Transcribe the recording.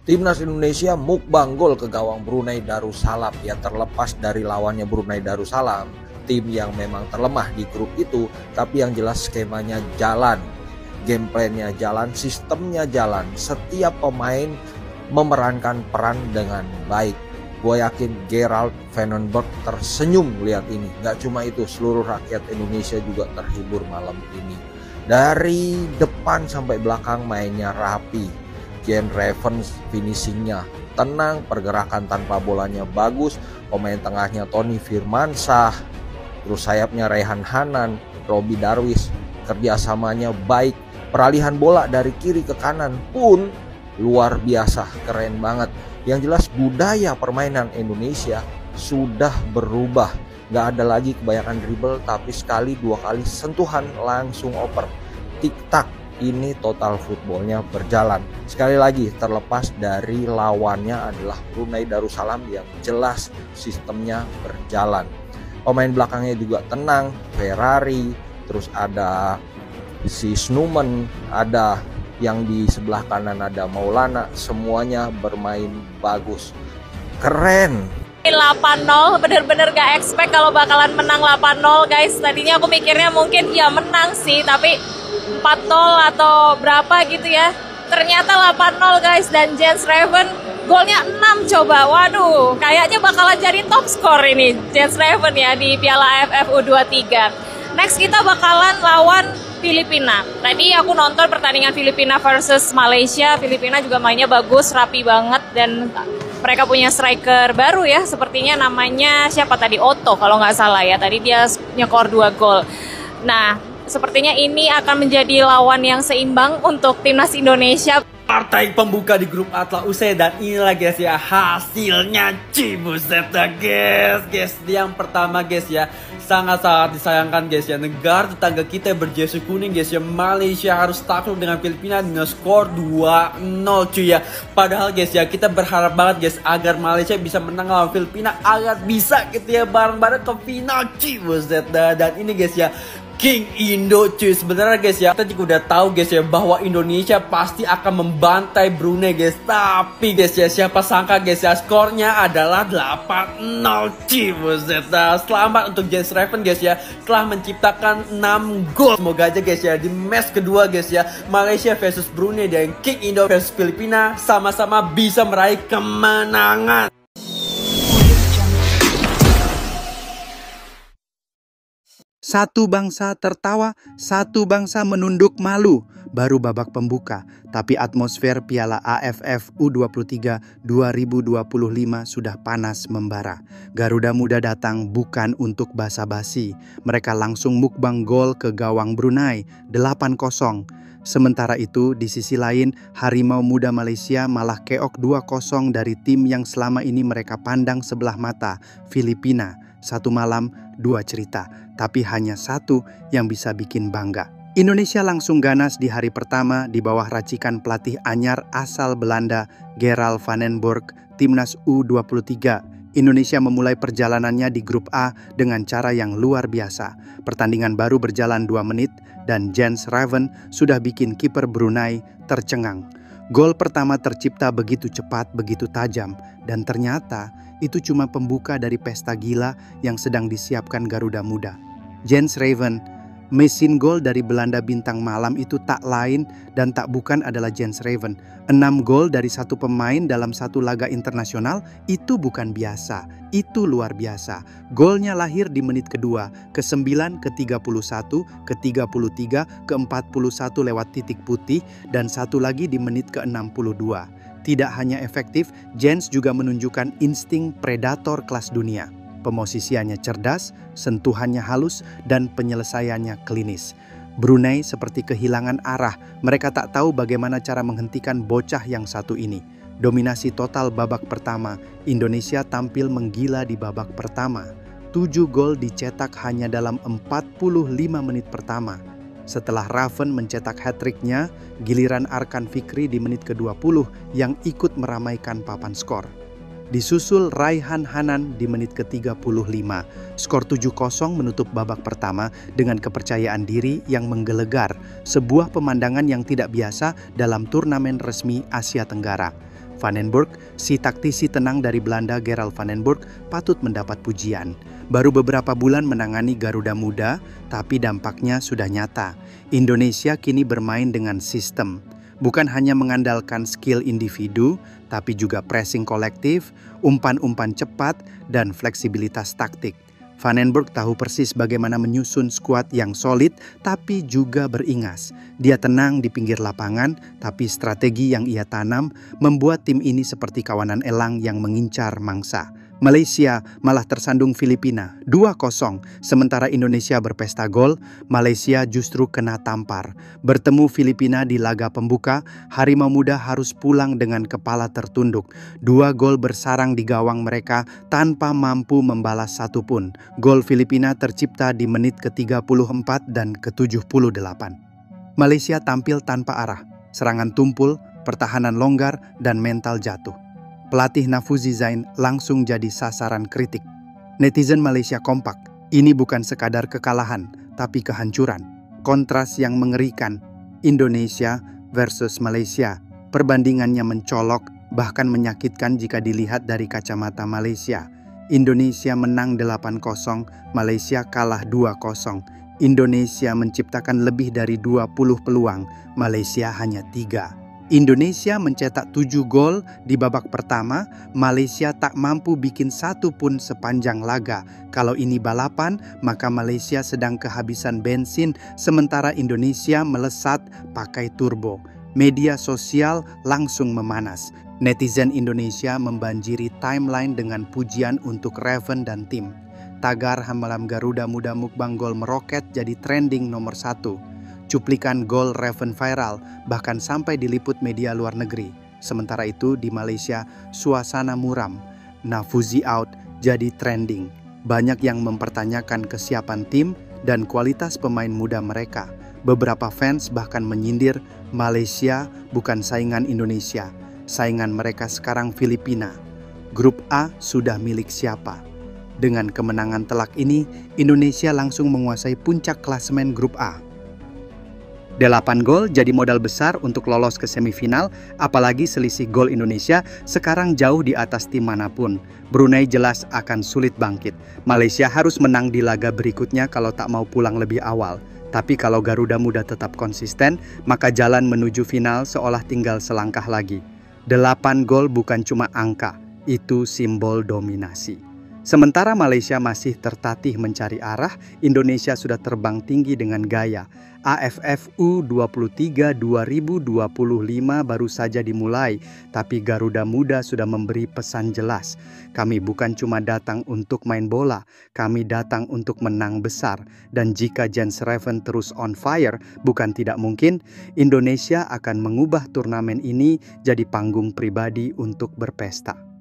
Timnas Indonesia mukbang gol ke gawang Brunei Darussalam. Ya, terlepas dari lawannya Brunei Darussalam, tim yang memang terlemah di grup itu, tapi yang jelas skemanya jalan, gameplaynya jalan, sistemnya jalan, setiap pemain memerankan peran dengan baik. Gue yakin Gerald Vandenberg tersenyum lihat ini. Gak cuma itu, seluruh rakyat Indonesia juga terhibur malam ini. Dari depan sampai belakang mainnya rapi. Jens Raven finishingnya tenang, pergerakan tanpa bolanya bagus, pemain tengahnya Tony Firmansyah, terus sayapnya Raihan Hanan, Roby Darwish, kerjasamanya baik, peralihan bola dari kiri ke kanan pun luar biasa, keren banget. Yang jelas budaya permainan Indonesia sudah berubah, gak ada lagi kebanyakan dribble, tapi sekali dua kali sentuhan langsung oper, tik-tak. Ini total footballnya berjalan. Sekali lagi, terlepas dari lawannya adalah Brunei Darussalam yang jelas sistemnya berjalan. Pemain belakangnya juga tenang, Ferrari, terus ada si Snuman, ada yang di sebelah kanan ada Maulana, semuanya bermain bagus. Keren. 8-0, bener-bener gak expect kalau bakalan menang 8-0 guys. Tadinya aku mikirnya mungkin ya menang sih, tapi 4-0 atau berapa gitu ya. Ternyata 8-0 guys, dan Jens Raven golnya 6 coba. Waduh, kayaknya bakalan jadi top skor ini Jens Raven ya di Piala AFF U23. Next kita bakalan lawan Filipina. Tadi aku nonton pertandingan Filipina versus Malaysia. Filipina juga mainnya bagus, rapi banget, dan mereka punya striker baru ya, sepertinya namanya siapa tadi, Otto kalau nggak salah ya. Tadi dia nyekor 2 gol. Nah, sepertinya ini akan menjadi lawan yang seimbang untuk timnas Indonesia. Partai pembuka di grup A telah usai, dan inilah guys ya hasilnya. Cibuset guys. Yang pertama guys ya, sangat-sangat disayangkan guys ya, negara tetangga kita yang berjersey kuning guys ya, Malaysia harus takluk dengan Filipina dengan skor 2-0 cuy ya. Padahal guys ya, kita berharap banget guys agar Malaysia bisa menang lawan Filipina, agar bisa gitu ya bareng-bareng ke final Cibuset. Dan ini guys ya, King Indo cuy. Sebenarnya guys ya, kita juga udah tahu guys ya bahwa Indonesia pasti akan membantai Brunei guys. Tapi guys ya, siapa sangka guys ya, skornya adalah 8-0 cuy. Selamat untuk Jens Raven guys ya, telah menciptakan 6 gol. Semoga aja guys ya di match kedua guys ya, Malaysia versus Brunei dan King Indo versus Filipina sama-sama bisa meraih kemenangan. Satu bangsa tertawa, satu bangsa menunduk malu. Baru babak pembuka, tapi atmosfer Piala AFF U23 2025 sudah panas membara. Garuda Muda datang bukan untuk basa-basi. Mereka langsung mukbang gol ke gawang Brunei 8-0. Sementara itu, di sisi lain, Harimau Muda Malaysia malah keok 2-0 dari tim yang selama ini mereka pandang sebelah mata, Filipina. Satu malam, 2 cerita, tapi hanya satu yang bisa bikin bangga. Indonesia langsung ganas di hari pertama di bawah racikan pelatih anyar asal Belanda, Gerald Vandenberg, Timnas U23. Indonesia memulai perjalanannya di grup A dengan cara yang luar biasa. Pertandingan baru berjalan 2 menit dan Jens Raven sudah bikin kiper Brunei tercengang. Gol pertama tercipta begitu cepat, begitu tajam, dan ternyata itu cuma pembuka dari pesta gila yang sedang disiapkan Garuda Muda. Jens Raven, mesin gol dari Belanda bintang malam itu tak lain dan tak bukan adalah Jens Raven. 6 gol dari satu pemain dalam satu laga internasional itu bukan biasa, itu luar biasa. Golnya lahir di menit kedua, ke-9, ke-31, ke-33, ke-41 lewat titik putih, dan satu lagi di menit ke-62. Tidak hanya efektif, Jens juga menunjukkan insting predator kelas dunia. Pemosisiannya cerdas, sentuhannya halus, dan penyelesaiannya klinis. Brunei seperti kehilangan arah, mereka tak tahu bagaimana cara menghentikan bocah yang satu ini. Dominasi total babak pertama, Indonesia tampil menggila di babak pertama. 7 gol dicetak hanya dalam 45 menit pertama. Setelah Raven mencetak hat-tricknya, giliran Arkan Fikri di menit ke-20 yang ikut meramaikan papan skor. Disusul Raihan Hanan di menit ke-35. Skor 7-0 menutup babak pertama dengan kepercayaan diri yang menggelegar, sebuah pemandangan yang tidak biasa dalam turnamen resmi Asia Tenggara. Van den Burg, si taktisi tenang dari Belanda Gerald Van den Burg, patut mendapat pujian. Baru beberapa bulan menangani Garuda Muda, tapi dampaknya sudah nyata. Indonesia kini bermain dengan sistem. Bukan hanya mengandalkan skill individu, tapi juga pressing kolektif, umpan-umpan cepat, dan fleksibilitas taktik. Van den Burg tahu persis bagaimana menyusun skuad yang solid tapi juga beringas. Dia tenang di pinggir lapangan, tapi strategi yang ia tanam membuat tim ini seperti kawanan elang yang mengincar mangsa. Malaysia malah tersandung Filipina 2-0, sementara Indonesia berpesta gol, Malaysia justru kena tampar. Bertemu Filipina di laga pembuka, Harimau Muda harus pulang dengan kepala tertunduk. 2 gol bersarang di gawang mereka tanpa mampu membalas satupun. Gol Filipina tercipta di menit ke-34 dan ke-78. Malaysia tampil tanpa arah, serangan tumpul, pertahanan longgar, dan mental jatuh. Pelatih Nafuzi Zain langsung jadi sasaran kritik. Netizen Malaysia kompak, ini bukan sekadar kekalahan, tapi kehancuran. Kontras yang mengerikan, Indonesia versus Malaysia. Perbandingannya mencolok, bahkan menyakitkan jika dilihat dari kacamata Malaysia. Indonesia menang 8-0, Malaysia kalah 2-0. Indonesia menciptakan lebih dari 20 peluang, Malaysia hanya 3. Indonesia mencetak 7 gol di babak pertama, Malaysia tak mampu bikin satu pun sepanjang laga. Kalau ini balapan, maka Malaysia sedang kehabisan bensin, sementara Indonesia melesat pakai turbo. Media sosial langsung memanas. Netizen Indonesia membanjiri timeline dengan pujian untuk Raven dan tim. Tagar Hamalam Garuda Muda Mukbang Gol meroket jadi trending nomor 1. Cuplikan gol Raven viral, bahkan sampai diliput media luar negeri. Sementara itu di Malaysia, suasana muram. Nafuzi out jadi trending. Banyak yang mempertanyakan kesiapan tim dan kualitas pemain muda mereka. Beberapa fans bahkan menyindir Malaysia bukan saingan Indonesia. Saingan mereka sekarang Filipina. Grup A sudah milik siapa? Dengan kemenangan telak ini, Indonesia langsung menguasai puncak klasemen grup A. 8 gol jadi modal besar untuk lolos ke semifinal, apalagi selisih gol Indonesia sekarang jauh di atas tim manapun. Brunei jelas akan sulit bangkit. Malaysia harus menang di laga berikutnya kalau tak mau pulang lebih awal. Tapi kalau Garuda Muda tetap konsisten, maka jalan menuju final seolah tinggal selangkah lagi. 8 gol bukan cuma angka, itu simbol dominasi. Sementara Malaysia masih tertatih mencari arah, Indonesia sudah terbang tinggi dengan gaya. AFF U23 2025 baru saja dimulai, tapi Garuda Muda sudah memberi pesan jelas. Kami bukan cuma datang untuk main bola, kami datang untuk menang besar. Dan jika Jens Raven terus on fire, bukan tidak mungkin, Indonesia akan mengubah turnamen ini jadi panggung pribadi untuk berpesta.